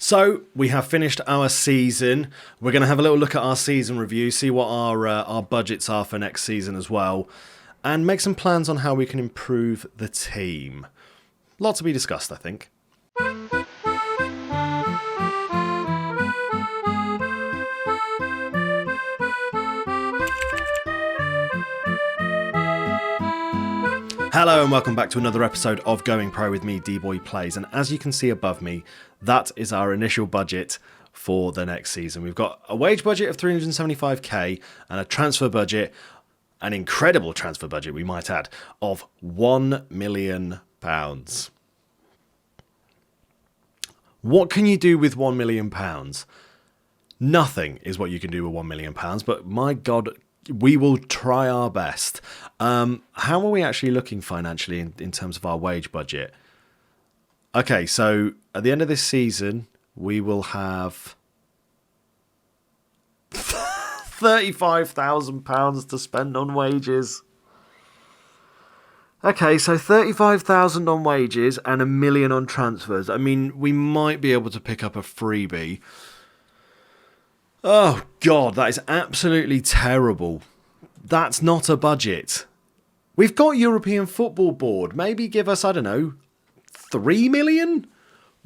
So we have finished our season. We're going to have a little look at our season review, see what our budgets are for next season as well, and make some plans on how we can improve the team. Lot to be discussed, I think. Hello and welcome back to another episode of Going Pro with me, D-Boy Plays. And as you can see above me, that is our initial budget for the next season. We've got a wage budget of 375k and a transfer budget, an incredible transfer budget we might add, of £1 million. What can you do with £1 million? Nothing is what you can do with £1 million, but my God, we will try our best. How are we actually looking financially in terms of our wage budget? Okay, so at the end of this season, we will have £35,000 to spend on wages. Okay, so 35,000 on wages and £1 million on transfers. I mean, we might be able to pick up a freebie. Oh, God, that is absolutely terrible. That's not a budget. We've got European Football Board. Maybe give us, I don't know, 3 million?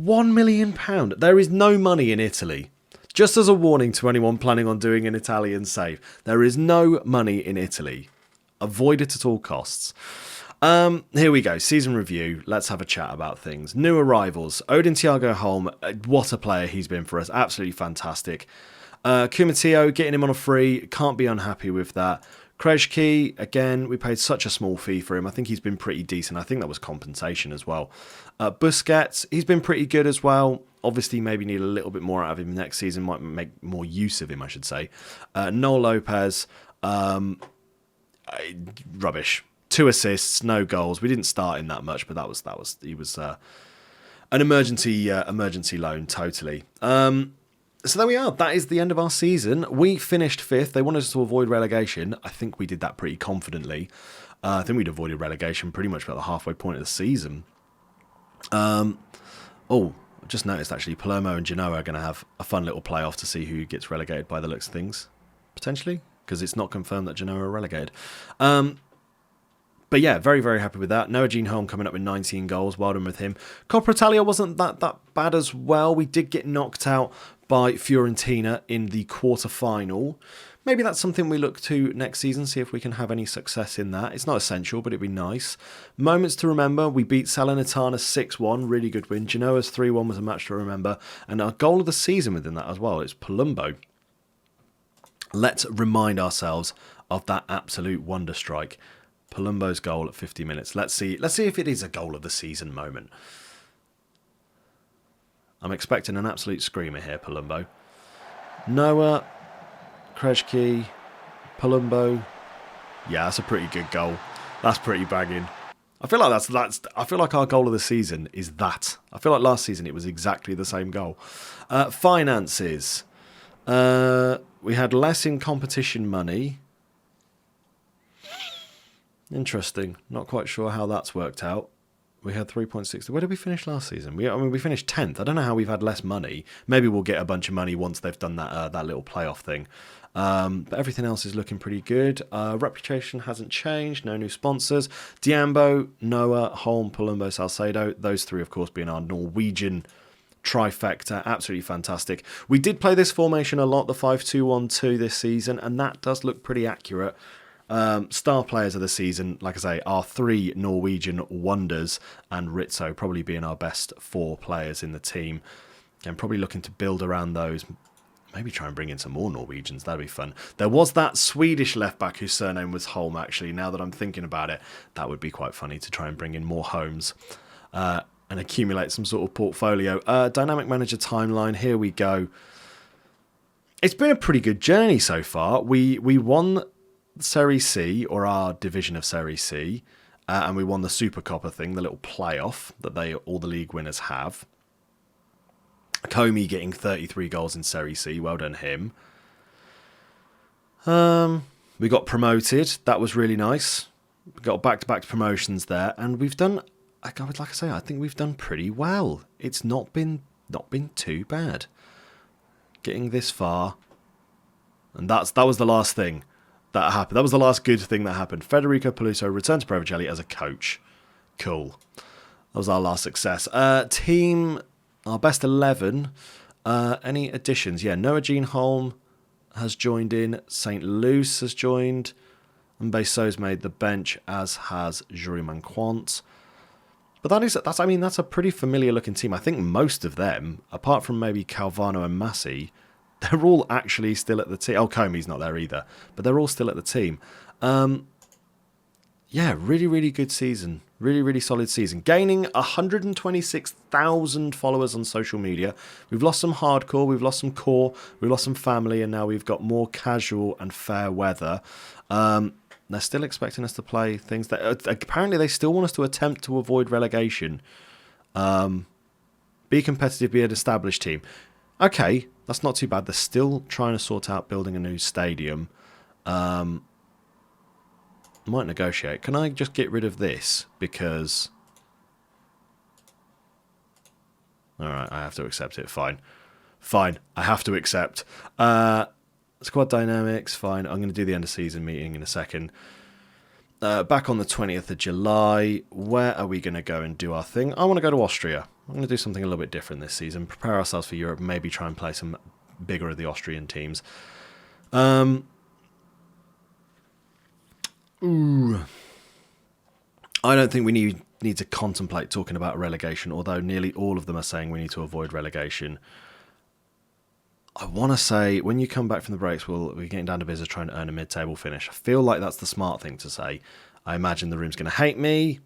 £1 million. There is no money in Italy. Just as a warning to anyone planning on doing an Italian save, there is no money in Italy. Avoid it at all costs. Here we go. Season review. Let's have a chat about things. New arrivals. Odin Thiago Holm. What a player he's been for us. Absolutely fantastic. Kumatio, getting him on a free. Can't be unhappy with that. Krejci, again, we paid such a small fee for him. I think he's been pretty decent. I think that was compensation as well. Busquets, he's been pretty good as well. Obviously, maybe need a little bit more out of him next season. Might make more use of him, I should say. Noel Lopez, rubbish. 2 assists, no goals. We didn't start him that much, but he was an emergency loan, totally. So there we are. That is the end of our season. We finished 5th. They wanted us to avoid relegation. I think we did that pretty confidently. I think we'd avoided relegation pretty much about the halfway point of the season. I just noticed actually Palermo and Genoa are going to have a fun little playoff to see who gets relegated by the looks of things. Potentially, because it's not confirmed that Genoa are relegated. But yeah, very, very happy with that. Noah Jean Holm coming up with 19 goals. Well done with him. Coppa Italia wasn't that bad as well. We did get knocked out by Fiorentina in the quarter-final. Maybe that's something we look to next season, see if we can have any success in that. It's not essential, but it'd be nice. Moments to remember, we beat Salernitana 6-1, really good win. Genoa's 3-1 was a match to remember. And our goal of the season within that as well is Palumbo. Let's remind ourselves of that absolute wonder strike. Palumbo's goal at 50 minutes. Let's see if it is a goal of the season moment. I'm expecting an absolute screamer here, Palumbo. Noah, Krejci, Palumbo. Yeah, that's a pretty good goal. That's pretty banging. I feel like I feel like our goal of the season is that. I feel like last season it was exactly the same goal. Finances. We had less in competition money. Interesting. Not quite sure how that's worked out. We had 3.6. Where did we finish last season? We finished 10th. I don't know how we've had less money. Maybe we'll get a bunch of money once they've done that little playoff thing. But everything else is looking pretty good. Reputation hasn't changed. No new sponsors. Diambo, Noah, Holm, Palumbo, Salcedo. Those 3, of course, being our Norwegian trifecta. Absolutely fantastic. We did play this formation a lot, the 5-2-1-2 this season, and that does look pretty accurate. Star players of the season, like I say, are 3 Norwegian wonders, and Rizzo probably being our best 4 players in the team. And probably looking to build around those. Maybe try and bring in some more Norwegians. That'd be fun. There was that Swedish left-back whose surname was Holm, actually. Now that I'm thinking about it, that would be quite funny to try and bring in more Holmes and accumulate some sort of portfolio. Dynamic Manager timeline. Here we go. It's been a pretty good journey so far. We won Serie C, or our division of Serie C, and we won the Super Coppa thing, the little playoff that all the league winners have. Comey getting 33 goals in Serie C, well done him. We got promoted, that was really nice. We got back-to-back promotions there, and we've done, like I say, I think we've done pretty well. It's not been not been too bad. Getting this far, and that was the last thing that happened. That was the last good thing that happened. Federico Peluso returned to Pro Vercelli as a coach. Cool. That was our last success. Team, our best 11. Any additions? Yeah, Noah Jean Holm has joined in. St. Luce has joined. And Besso's made the bench, as has Jury Manquant. But that's a pretty familiar looking team. I think most of them, apart from maybe Calvano and Massi, they're all actually still at the team. Oh, Comey's not there either, but they're all still at the team. Yeah, really, really good season. Really, really solid season. Gaining 126,000 followers on social media. We've lost some hardcore, we've lost some core, we've lost some family, and now we've got more casual and fair weather. They're still expecting us to play things that... apparently they still want us to attempt to avoid relegation. Be competitive, be an established team. Okay, that's not too bad. They're still trying to sort out building a new stadium. Might negotiate. Can I just get rid of this? Because... Alright, I have to accept it. Fine. Fine, I have to accept. Squad dynamics, fine. I'm going to do the end of season meeting in a second. Back on the 20th of July, where are we going to go and do our thing? I want to go to Austria. I'm going to do something a little bit different this season. Prepare ourselves for Europe. Maybe try and play some bigger of the Austrian teams. I don't think we need to contemplate talking about relegation, although nearly all of them are saying we need to avoid relegation. I want to say, when you come back from the breaks, we're getting down to business trying to earn a mid-table finish. I feel like that's the smart thing to say. I imagine the room's going to hate me.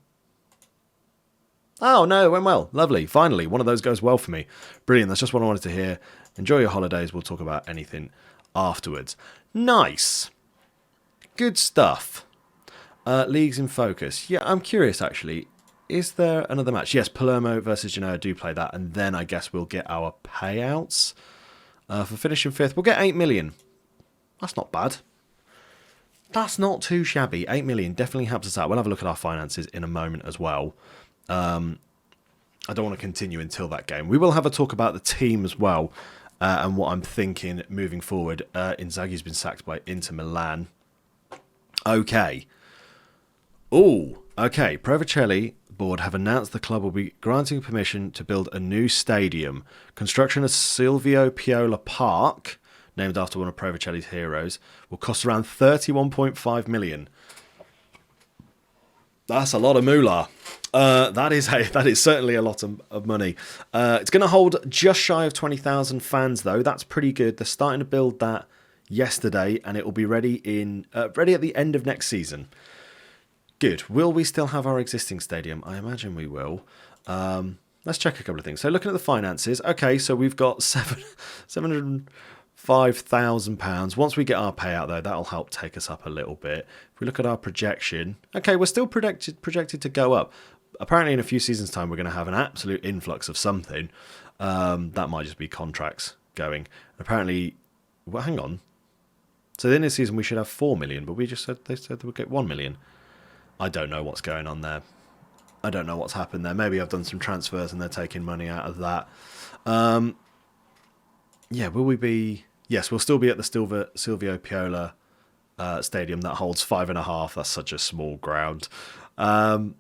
Oh, no, it went well. Lovely. Finally, one of those goes well for me. Brilliant. That's just what I wanted to hear. Enjoy your holidays. We'll talk about anything afterwards. Nice. Good stuff. Leagues in focus. Yeah, I'm curious, actually. Is there another match? Yes, Palermo versus Genoa do play that, and then I guess we'll get our payouts. For finishing 5th, we'll get 8 million. That's not bad. That's not too shabby. 8 million definitely helps us out. We'll have a look at our finances in a moment as well. I don't want to continue until that game. We will have a talk about the team as well, and what I'm thinking moving forward. Inzaghi's been sacked by Inter Milan. Okay. Oh, okay. Pro Vercelli board have announced the club will be granting permission to build a new stadium. Construction of Silvio Piola Park, named after one of Pro Vercelli's heroes, will cost around 31.5 million. That's a lot of moolah. That is certainly a lot of money. It's going to hold just shy of 20,000 fans, though. That's pretty good. They're starting to build that yesterday, and it will be ready at the end of next season. Good. Will we still have our existing stadium? I imagine we will. Let's check a couple of things. So looking at the finances, okay, so we've got £705,000. Once we get our payout, though, that'll help take us up a little bit. If we look at our projection, okay, we're still projected to go up. Apparently in a few seasons' time, we're going to have an absolute influx of something. That might just be contracts going. Apparently, well, hang on. So in this season, we should have 4 million, but they said we'll get 1 million. I don't know what's going on there. I don't know what's happened there. Maybe I've done some transfers and they're taking money out of that. Yeah, will we be... Yes, we'll still be at the Silvio Piola stadium that holds 5.5. That's such a small ground. Fine,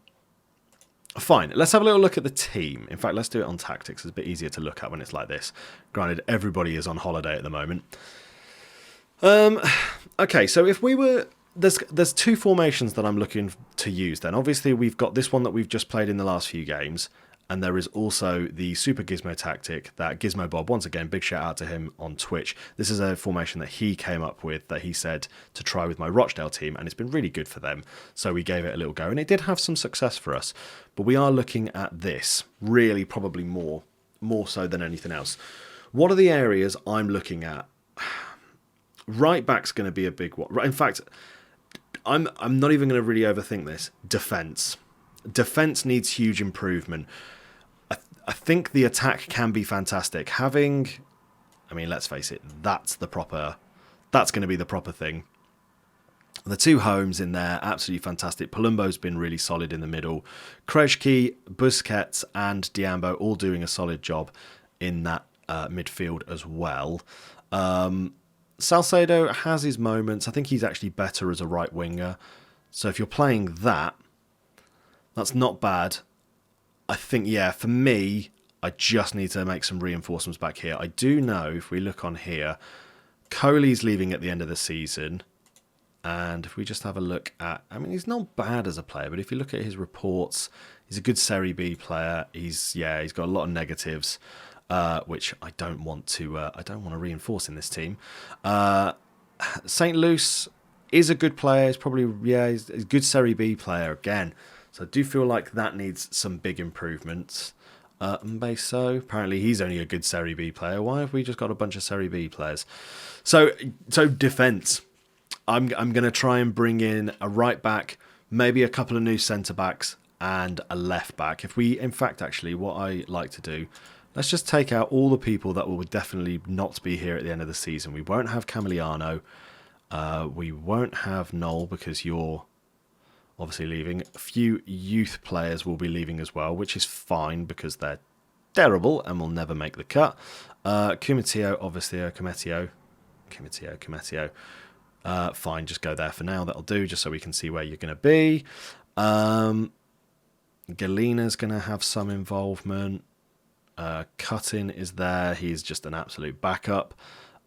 let's have a little look at the team. In fact, let's do it on tactics. It's a bit easier to look at when it's like this. Granted, everybody is on holiday at the moment. Okay, so if we were... There's two formations that I'm looking to use then. Obviously, we've got this one that we've just played in the last few games, and there is also the Super Gizmo tactic that Gizmo Bob, once again, big shout out to him on Twitch. This is a formation that he came up with, that he said to try with my Rochdale team, and it's been really good for them. So we gave it a little go, and it did have some success for us. But we are looking at this, really probably more so than anything else. What are the areas I'm looking at? Right back's going to be a big one. In fact... I'm not even going to really overthink this. Defense needs huge improvement. I think the attack can be fantastic. Let's face it, that's going to be the proper thing. The two homes in there, absolutely fantastic. Palumbo's been really solid in the middle. Krejci, Busquets and Diambo all doing a solid job in that midfield as well. Salcedo has his moments. I think he's actually better as a right winger. So if you're playing that, that's not bad. I think, yeah, for me, I just need to make some reinforcements back here. I do know, if we look on here, Coley's leaving at the end of the season. And if we just have a look at... I mean, he's not bad as a player, but if you look at his reports, he's a good Serie B player. He's got a lot of negatives, which I don't want to reinforce in this team. St. Luce is a good player. He's probably, he's a good Serie B player again. So I do feel like that needs some big improvements. Mbeso, apparently he's only a good Serie B player. Why have we just got a bunch of Serie B players? So defence. I'm going to try and bring in a right back, maybe a couple of new centre backs, and a left back. If we, in fact, actually, what I like to do, let's just take out all the people that will definitely not be here at the end of the season. We won't have Camiliano. We won't have Noel because you're obviously leaving. A few youth players will be leaving as well, which is fine because they're terrible and will never make the cut. Cometio, obviously, Cometio. Fine, just go there for now. That'll do, just so we can see where you're going to be. Galina's going to have some involvement. Cutting is there. He's just an absolute backup.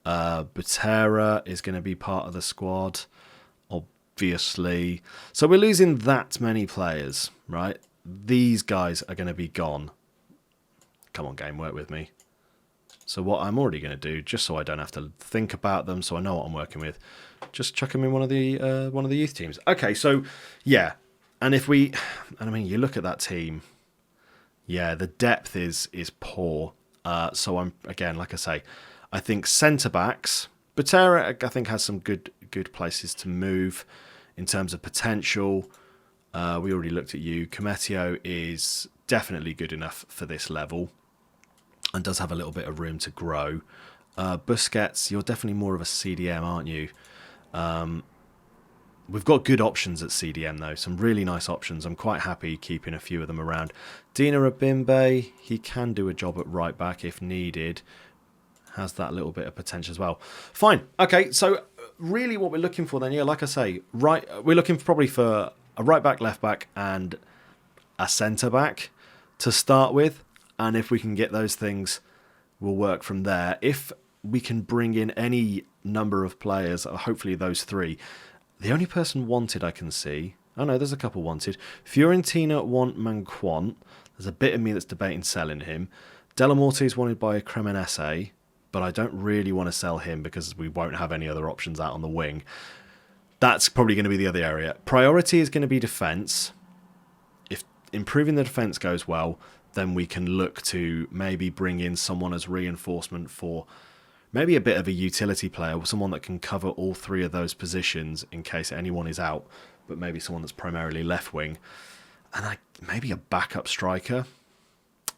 Butera is going to be part of the squad, obviously. So we're losing that many players, right? These guys are going to be gone. Come on, game, work with me. So what I'm already going to do, just so I don't have to think about them, so I know what I'm working with, just chuck them in one of the youth teams. Okay, so yeah, and I mean, you look at that team, yeah, the depth is poor. So I'm, again, like I say, I think centre backs. Butera, I think, has some good places to move in terms of potential. We already looked at you. Cometio is definitely good enough for this level and does have a little bit of room to grow. Busquets, you're definitely more of a CDM, aren't you? We've got good options at CDM, though. Some really nice options. I'm quite happy keeping a few of them around. Dina Abimbe, he can do a job at right back if needed. Has that little bit of potential as well. Fine. Okay, so really what we're looking for then, yeah, like I say, we're looking probably for a right back, left back, and a centre back to start with. And if we can get those things, we'll work from there. If we can bring in any number of players, hopefully those three. The only person wanted I can see... Oh no, there's a couple wanted. Fiorentina want Manquant. There's a bit of me that's debating selling him. Delamorte is wanted by Cremonese, but I don't really want to sell him because we won't have any other options out on the wing. That's probably going to be the other area. Priority is going to be defence. If improving the defence goes well, then we can look to maybe bring in someone as reinforcement for maybe a bit of a utility player, someone that can cover all three of those positions in case anyone is out, but maybe someone that's primarily left wing. And maybe a backup striker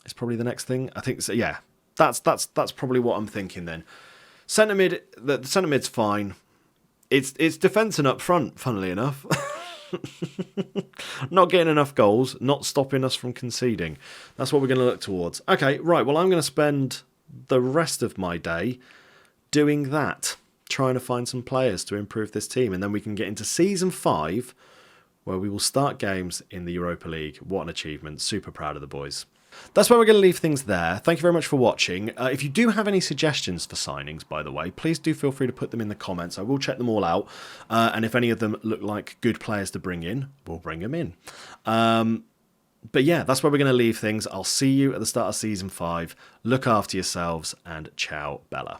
is probably the next thing. I think so, yeah. That's probably what I'm thinking then. Centre mid, the centre mid's fine. It's defence and up front, funnily enough. Not getting enough goals, not stopping us from conceding. That's what we're going to look towards. Okay, right, well, I'm going to spend the rest of my day doing that, trying to find some players to improve this team, and then we can get into Season 5, where we will start games in the Europa League. What an achievement. Super proud of the boys. That's where we're going to leave things there. Thank you very much for watching. If you do have any suggestions for signings, by the way, please do feel free to put them in the comments. I will check them all out. And if any of them look like good players to bring in, we'll bring them in. But yeah, that's where we're going to leave things. I'll see you at the start of Season 5. Look after yourselves, and ciao, Bella.